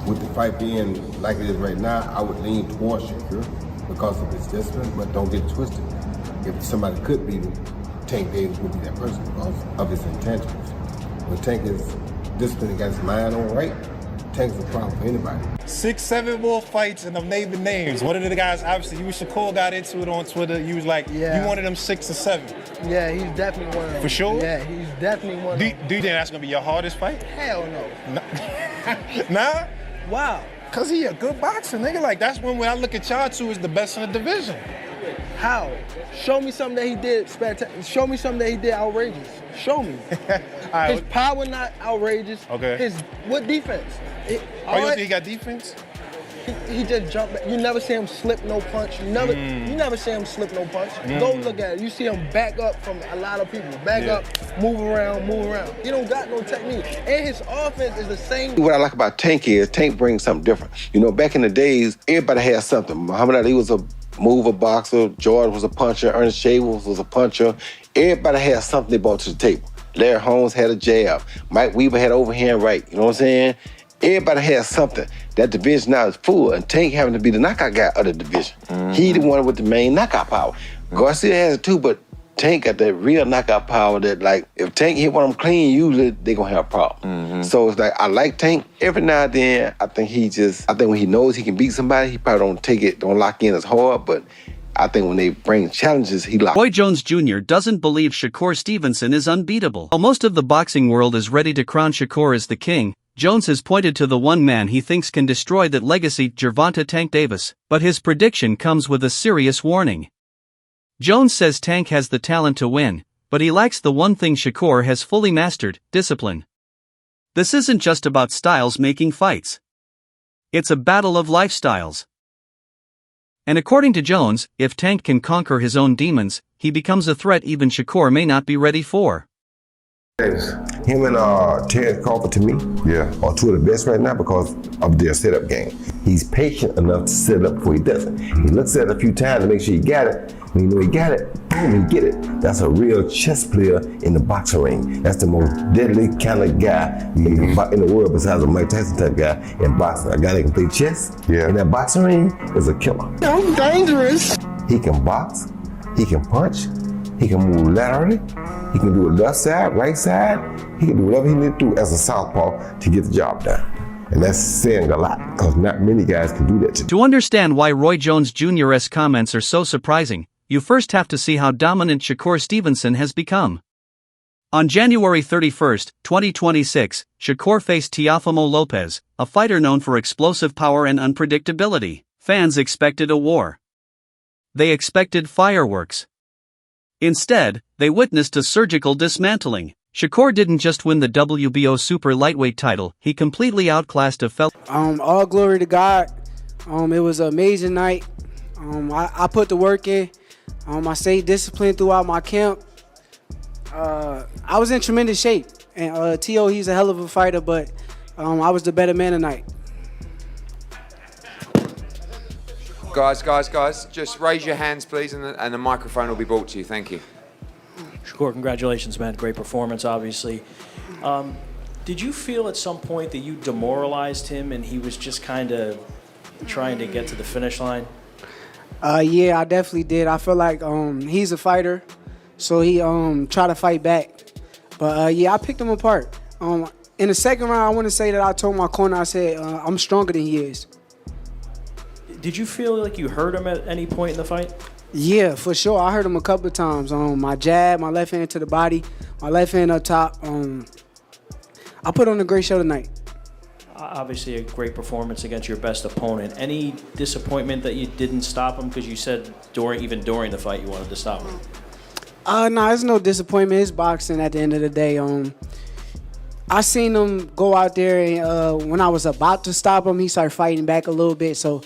with the fight being like it is right now, I would lean towards Shakur because of his discipline, but don't get it twisted. If somebody could beat him, Tank Davis would be that person because of his intangibles. When Tank is disciplined and got his mind on right, Tank's a problem for anybody. 6, 7 more fights and I'm naming names. One of the guys, obviously, you and Shakur got into it on Twitter. You was like, you wanted them 6 or 7. Yeah, he's definitely one of them. For sure? Yeah, he's definitely one of them. Do you think that's going to be your hardest fight? Hell no. Nah? Wow. Because he a good boxer, nigga. Like, that's one way I look at y'all two as the best in the division. How? Show me something that he did spectacular. Show me something that he did outrageous. Show me. Right. His power not outrageous. Okay. What defense? You don't think he got defense? He just jumped back. You never see him slip no punch. You never see him slip no punch. Go look at it. You see him back up from a lot of people. Back up, move around. He don't got no technique. And his offense is the same. What I like about Tank is Tank brings something different. You know, back in the days, everybody had something. Muhammad Ali was a mover boxer. George was a puncher. Ernest Shavers was a puncher. Everybody had something they brought to the table. Larry Holmes had a jab. Mike Weaver had overhand right. You know what I'm saying? Everybody has something. That division now is full, and Tank having to be the knockout guy of the division. He the one with the main knockout power. Garcia has it too, but Tank got that real knockout power that, like, if Tank hit one of them clean, usually they gonna have a problem. So it's like, I like Tank. Every now and then, I think when he knows he can beat somebody, he probably don't lock in as hard, but I think when they bring challenges, he locks. Roy Jones Jr. doesn't believe Shakur Stevenson is unbeatable. While most of the boxing world is ready to crown Shakur as the king, Jones has pointed to the one man he thinks can destroy that legacy, Gervonta Tank Davis, but his prediction comes with a serious warning. Jones says Tank has the talent to win, but he lacks the one thing Shakur has fully mastered: discipline. This isn't just about styles making fights. It's a battle of lifestyles. And according to Jones, if Tank can conquer his own demons, he becomes a threat even Shakur may not be ready for. Him and Terrence Crawford, to me, are two of the best right now because of their setup game. He's patient enough to set it up before he does it. He looks at it a few times to make sure he got it. When you know he got it, boom, he get it. That's a real chess player in the boxing ring. That's the most deadly kind of guy in the world besides a Mike Tyson type guy in boxing. A guy that can play chess in that boxing ring is a killer. I'm dangerous. He can box, he can punch, he can move laterally, he can do a left side, right side, he can do whatever he needs to do as a southpaw to get the job done. And that's saying a lot, because not many guys can do that today. To understand why Roy Jones Jr.'s comments are so surprising, you first have to see how dominant Shakur Stevenson has become. On January 31, 2026, Shakur faced Teofimo Lopez, a fighter known for explosive power and unpredictability. Fans expected a war. They expected fireworks. Instead, they witnessed a surgical dismantling. Shakur didn't just win the WBO super lightweight title, he completely outclassed a fellow. All glory to God. It was an amazing night. I put the work in. I stayed disciplined throughout my camp. I was in tremendous shape. And T.O., he's a hell of a fighter, but I was the better man tonight. Guys, just raise your hands, please, and the microphone will be brought to you. Thank you. Shakur, congratulations, man. Great performance, obviously. Did you feel at some point that you demoralized him and he was just kind of trying to get to the finish line? Yeah, I definitely did. I feel like he's a fighter, so he tried to fight back. But yeah, I picked him apart. In the second round, I want to say that I told my corner, I said, I'm stronger than he is. Did you feel like you hurt him at any point in the fight? Yeah, for sure. I hurt him a couple of times. My jab, my left hand to the body, my left hand up top. I put on a great show tonight. Obviously a great performance against your best opponent. Any disappointment that you didn't stop him? Because you said even during the fight you wanted to stop him. No, there's no disappointment. It's boxing at the end of the day. I seen him go out there and when I was about to stop him, he started fighting back a little bit. So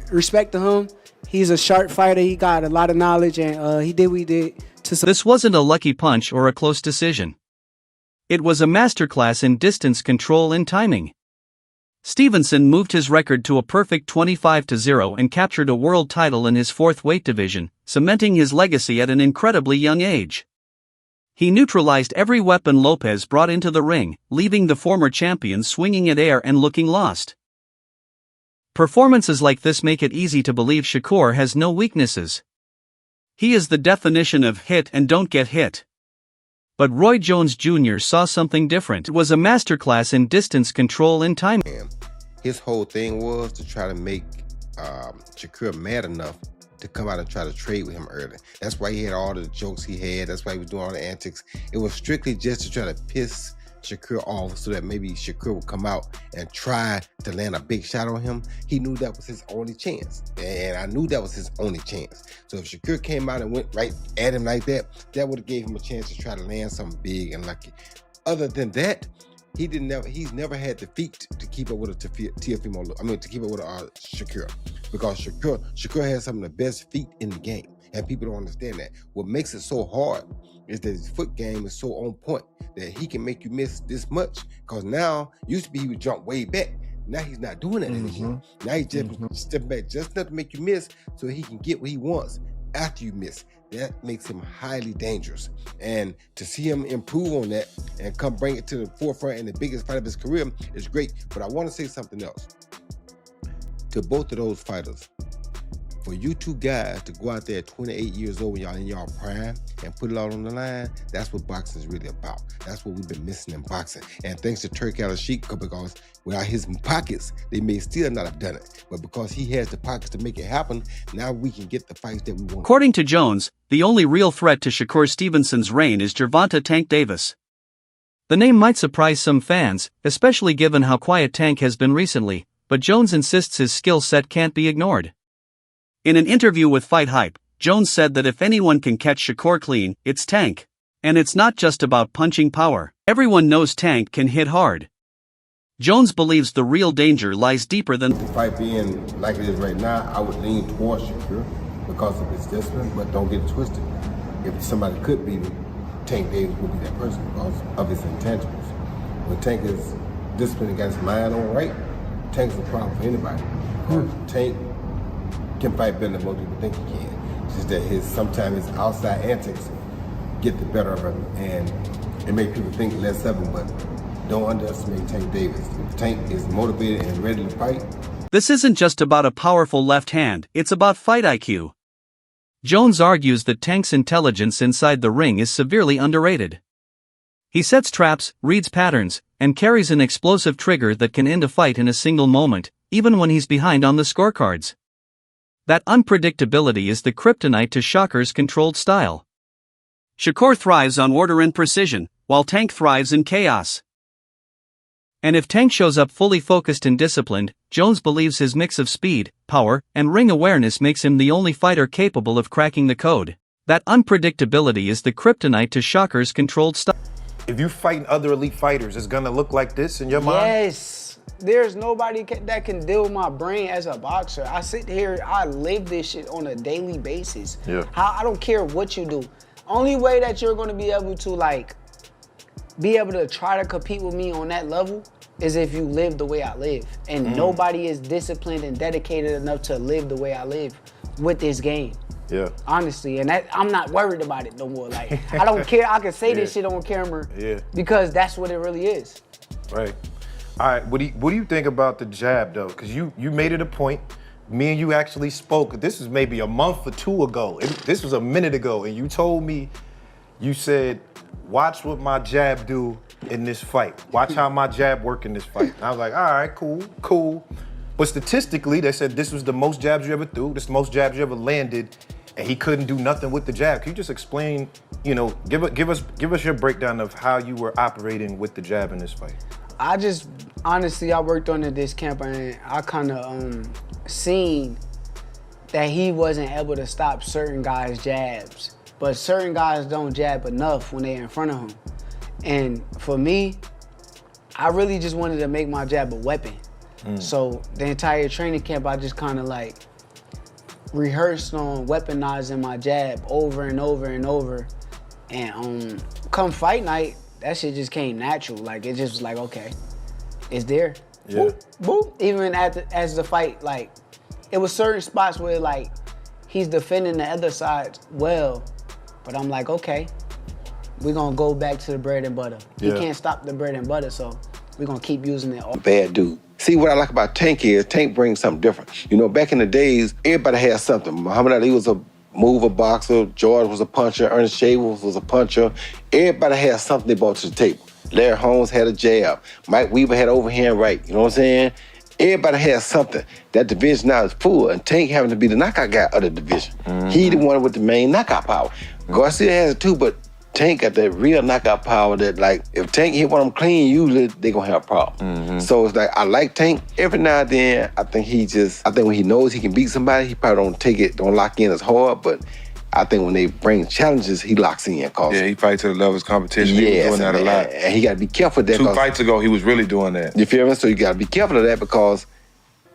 respect to him. He's a sharp fighter. He got a lot of knowledge, and he did what he did. This wasn't a lucky punch or a close decision. It was a masterclass in distance control and timing. Stevenson moved his record to a perfect 25-0 and captured a world title in his fourth weight division, cementing his legacy at an incredibly young age. He neutralized every weapon Lopez brought into the ring, leaving the former champion swinging at air and looking lost. Performances like this make it easy to believe Shakur has no weaknesses. He is the definition of hit and don't get hit. But Roy Jones Jr. saw something different. It was a masterclass in distance control and timing. His whole thing was to try to make Shakur mad enough to come out and try to trade with him early. That's why he had all the jokes he had. That's why he was doing all the antics. It was strictly just to try to piss Shakur off so that maybe Shakur would come out and try to land a big shot on him. He knew that was his only chance. And I knew that was his only chance. So if Shakur came out and went right at him like that, that would have gave him a chance to try to land something big and lucky. Other than that, he's never had the feet to keep up with to keep up with Shakur, because Shakur has some of the best feet in the game, and people don't understand that. What makes it so hard is that his foot game is so on point that he can make you miss this much. Because now, used to be he would jump way back. Now he's not doing that anymore. Now he's just stepping back just enough to make you miss so he can get what he wants after you miss. That makes him highly dangerous. And to see him improve on that and come bring it to the forefront in the biggest fight of his career is great. But I want to say something else to both of those fighters. For you two guys to go out there at 28 years old when y'all in y'all prime and put it all on the line, that's what boxing is really about. That's what we've been missing in boxing. And thanks to Turk Al-Sheikh, because without his pockets, they may still not have done it. But because he has the pockets to make it happen, now we can get the fights that we want. According to Jones, the only real threat to Shakur Stevenson's reign is Gervonta Tank Davis. The name might surprise some fans, especially given how quiet Tank has been recently, but Jones insists his skill set can't be ignored. In an interview with Fight Hype, Jones said that if anyone can catch Shakur clean, it's Tank. And it's not just about punching power. Everyone knows Tank can hit hard. Jones believes the real danger lies deeper than... The fight being like it is right now, I would lean towards Shakur because of his discipline, but don't get it twisted. If somebody could beat him, Tank Davis would be that person because of his intangibles. When Tank is disciplined and got his mind on right, Tank's a problem for anybody. Tank can fight better than most people think he can. It's just that sometimes his outside antics get the better of him, and it makes people think less of him, but don't underestimate Tank Davis. If Tank is motivated and ready to fight. This isn't just about a powerful left hand, it's about fight IQ. Jones argues that Tank's intelligence inside the ring is severely underrated. He sets traps, reads patterns, and carries an explosive trigger that can end a fight in a single moment, even when he's behind on the scorecards. That unpredictability is the kryptonite to Shakur's controlled style. Shakur thrives on order and precision, while Tank thrives in chaos. And if Tank shows up fully focused and disciplined, Jones believes his mix of speed, power, and ring awareness makes him the only fighter capable of cracking the code. That unpredictability is the kryptonite to Shakur's controlled style. If you fighting other elite fighters, it's gonna look like this in your mind? Yes. There's nobody that can deal with my brain as a boxer. I sit here, I live this shit on a daily basis. Yeah. I don't care what you do. Only way that you're gonna be able to try to compete with me on that level is if you live the way I live. And nobody is disciplined and dedicated enough to live the way I live with this game. Yeah. Honestly, and I'm not worried about it no more. Like, I don't care. I can say this shit on camera because that's what it really is. Right. All right, what do you think about the jab, though? Because you made it a point. Me and you actually spoke. This is maybe a month or two ago. This was a minute ago, and you told me, you said, watch what my jab do in this fight. Watch how my jab work in this fight. And I was like, all right, cool. But statistically, they said this was the most jabs you ever threw, this most jabs you ever landed, and he couldn't do nothing with the jab. Can you just explain, give us your breakdown of how you were operating with the jab in this fight? Honestly, I worked under this camp and I kind of seen that he wasn't able to stop certain guys' jabs. But certain guys don't jab enough when they're in front of him. And for me, I really just wanted to make my jab a weapon. So the entire training camp, I just kind of like rehearsed on weaponizing my jab over and over and over. And come fight night, that shit just came natural. Like, it just was like, okay, it's there. Yeah. Boop, boop. Even as the fight, like, it was certain spots where, like, he's defending the other side well, but I'm like, okay, we're gonna go back to the bread and butter. He can't stop the bread and butter, so we're gonna keep using it. Bad dude. See, what I like about Tank is Tank brings something different. You know, back in the days, everybody had something. Muhammad Ali was a mover boxer, George was a puncher, Ernest Shavers was a puncher. Everybody had something they brought to the table. Larry Holmes had a jab. Mike Weaver had overhand right. You know what I'm saying? Everybody has something. That division now is full, and Tank having to be the knockout guy of the division. He the one with the main knockout power. Garcia has it too, but Tank got that real knockout power that, like, if Tank hit one of them clean, usually they gonna have a problem. So it's like, I like Tank. Every now and then, I think when he knows he can beat somebody, he probably don't lock in as hard, but I think when they bring challenges, he locks in. Yeah, he fights to the level of his competition. He was doing that a lot. And he got to be careful of that. 2 fights ago, he was really doing that. You feel me? So you got to be careful of that, because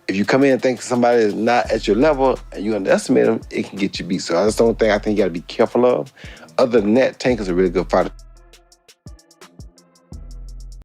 if you come in and think somebody is not at your level and you underestimate them, it can get you beat. So that's the only thing I think you got to be careful of. Other than that, Tank is a really good fighter.